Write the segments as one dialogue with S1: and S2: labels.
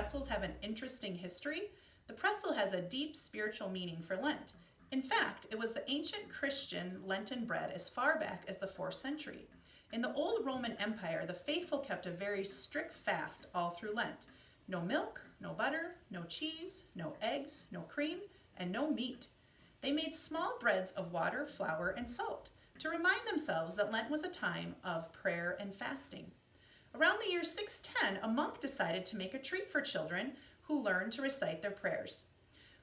S1: pretzels have an interesting history, the pretzel has a deep spiritual meaning for Lent. In fact, it was the ancient Christian Lenten bread as far back as the 4th century. In the old Roman Empire, the faithful kept a very strict fast all through Lent. No milk, no butter, no cheese, no eggs, no cream, and no meat. They made small breads of water, flour, and salt to remind themselves that Lent was a time of prayer and fasting. Around the year 610, a monk decided to make a treat for children who learned to recite their prayers.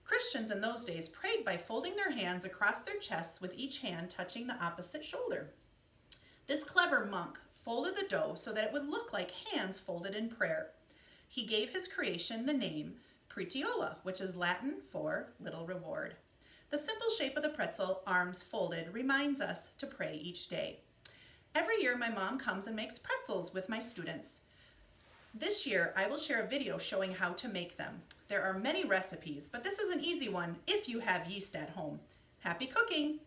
S1: Christians in those days prayed by folding their hands across their chests with each hand touching the opposite shoulder. This clever monk folded the dough so that it would look like hands folded in prayer. He gave his creation the name pretiola, which is Latin for little reward. The simple shape of the pretzel, arms folded, reminds us to pray each day. Every year my mom comes and makes pretzels with my students. This year I will share a video showing how to make them. There are many recipes, but this is an easy one if you have yeast at home. Happy cooking!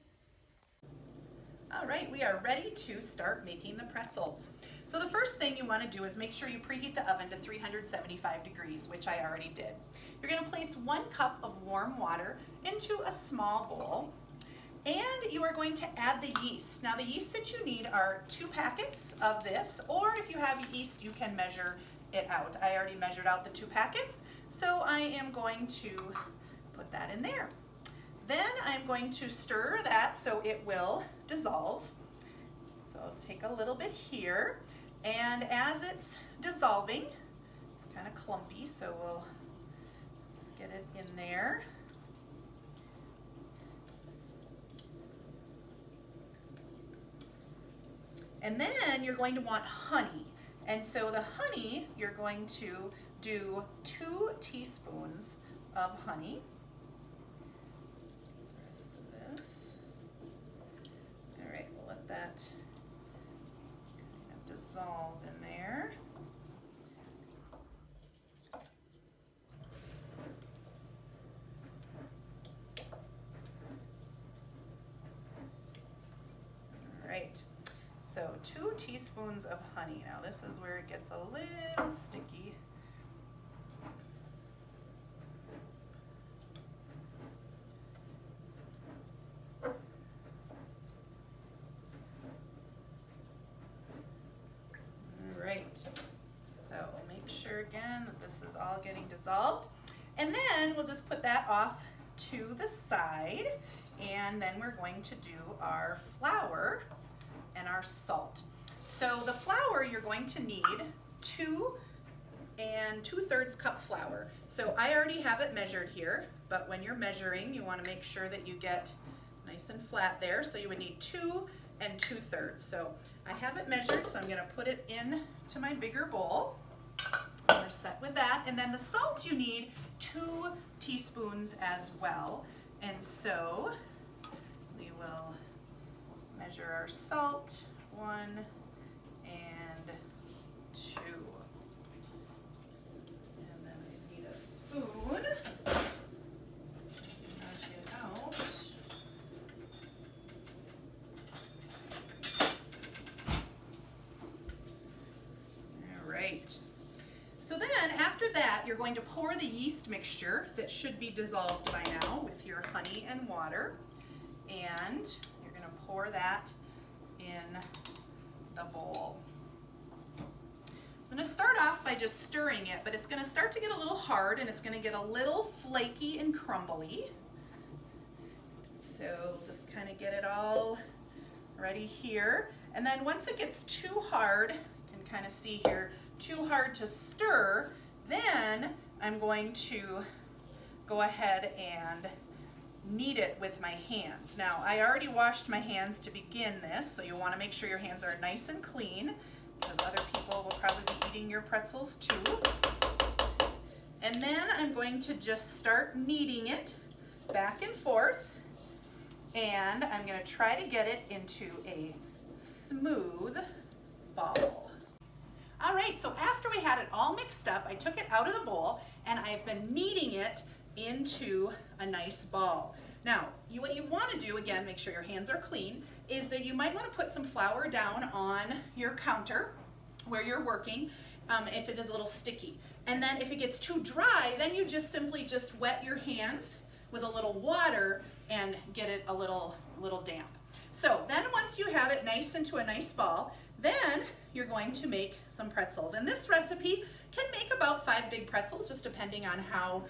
S1: All right, we are ready to start making the pretzels. So the first thing you want to do is make sure you preheat the oven to 375 degrees, which I already did. You're going to place 1 cup of warm water into a small bowl, and you are going to add the yeast. Now the yeast that you need are 2 packets of this, or if you have yeast, you can measure it out. I already measured out the 2 packets, so I am going to put that in there. Then I'm going to stir that so it will dissolve. So I'll take a little bit here, and as it's dissolving, it's kind of clumpy, so we'll just get it in there. And then you're going to want honey. And so the honey, you're going to do 2 teaspoons of honey. The rest of this. All right, we'll let that kind of dissolve in there. All right. So 2 teaspoons of honey. Now this is where it gets a little sticky. All right. So make sure again that this is all getting dissolved. And then we'll just put that off to the side. And then we're going to do our flour and our salt. So the flour, you're going to need 2 2/3 cup flour. So I already have it measured here, but when you're measuring, you want to make sure that you get nice and flat there. So you would need 2 2/3. So I have it measured, so I'm going to put it in to my bigger bowl. We're set with that. And then the salt, you need 2 teaspoons as well. And so we will measure our salt, 1 and 2. And then we need a spoon. Knock it out. All right. So then after that, you're going to pour the yeast mixture that should be dissolved by now with your honey and water. And pour that in the bowl. I'm going to start off by just stirring it, but it's going to start to get a little hard and it's going to get a little flaky and crumbly. So just kind of get it all ready here. And then once it gets too hard, you can kind of see here, too hard to stir, then I'm going to go ahead and knead it with my hands. Now, I already washed my hands to begin this, so you want to make sure your hands are nice and clean, because other people will probably be eating your pretzels too. And then I'm going to just start kneading it back and forth, and I'm going to try to get it into a smooth ball. All right, so after we had it all mixed up, I took it out of the bowl, and I've been kneading it into a nice ball. Now, what you want to do, again, make sure your hands are clean, is that you might want to put some flour down on your counter where you're working if it is a little sticky. And then if it gets too dry, then you just simply just wet your hands with a little water and get it a little damp. So then once you have it nice into a nice ball, then you're going to make some pretzels. And this recipe can make about 5 big pretzels, just depending on how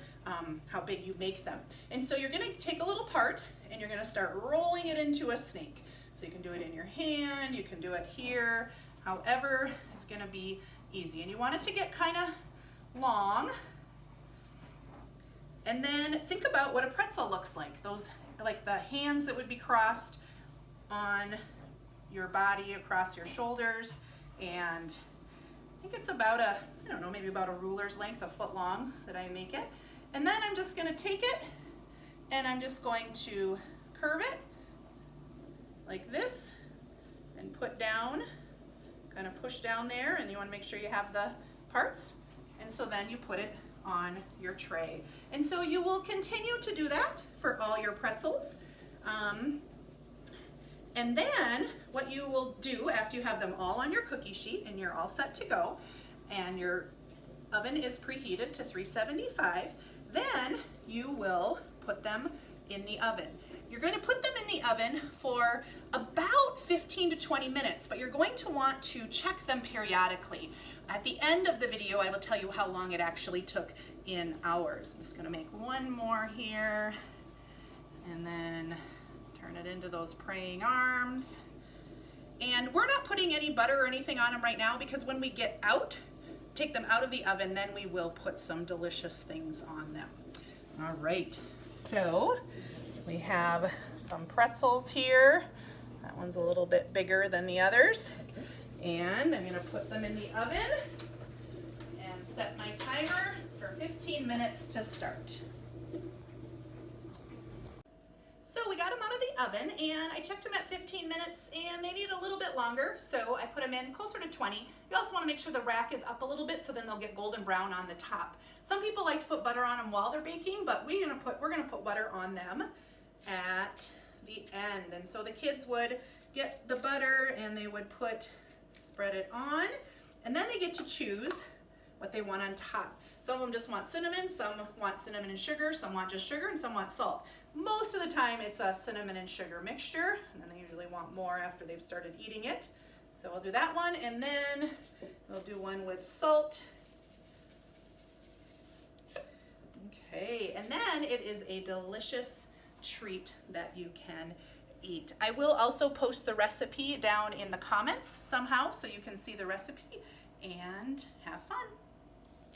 S1: big you make them. And so you're gonna take a little part and you're gonna start rolling it into a snake. So you can do it in your hand, you can do it here, however, it's gonna be easy. And you want it to get kind of long. And then think about what a pretzel looks like. Those, like the hands that would be crossed on your body, across your shoulders, and I think it's about I don't know, maybe about a ruler's length, a foot long that I make it. And then I'm just gonna take it and I'm just going to curve it like this and put down, kind of push down there, and you wanna make sure you have the parts. And so then you put it on your tray. And so you will continue to do that for all your pretzels. And then what you will do after you have them all on your cookie sheet and you're all set to go, and your oven is preheated to 375, then you will put them in the oven. You're going to put them in the oven for about 15 to 20 minutes, but you're going to want to check them periodically. At the end of the video, I will tell you how long it actually took in hours. I'm just going to make one more here, and then turn it into those praying arms. And we're not putting any butter or anything on them right now, because when we get out, take them out of the oven, then we will put some delicious things on them. All right, so we have some pretzels here. That one's a little bit bigger than the others. And I'm gonna put them in the oven and set my timer for 15 minutes to start. So we got them out of the oven and I checked them at 15 minutes and they need a little bit longer, so I put them in closer to 20. You also want to make sure the rack is up a little bit so then they'll get golden brown on the top. Some people like to put butter on them while they're baking, but we're gonna put butter on them at the end. And so the kids would get the butter and they would spread it on, and then they get to choose what they want on top. Some of them just want cinnamon, some want cinnamon and sugar, some want just sugar, and some want salt. Most of the time it's a cinnamon and sugar mixture, and then they usually want more after they've started eating it. So we'll do that one, and then we'll do one with salt. Okay, and then it is a delicious treat that you can eat. I will also post the recipe down in the comments somehow so you can see the recipe and have fun.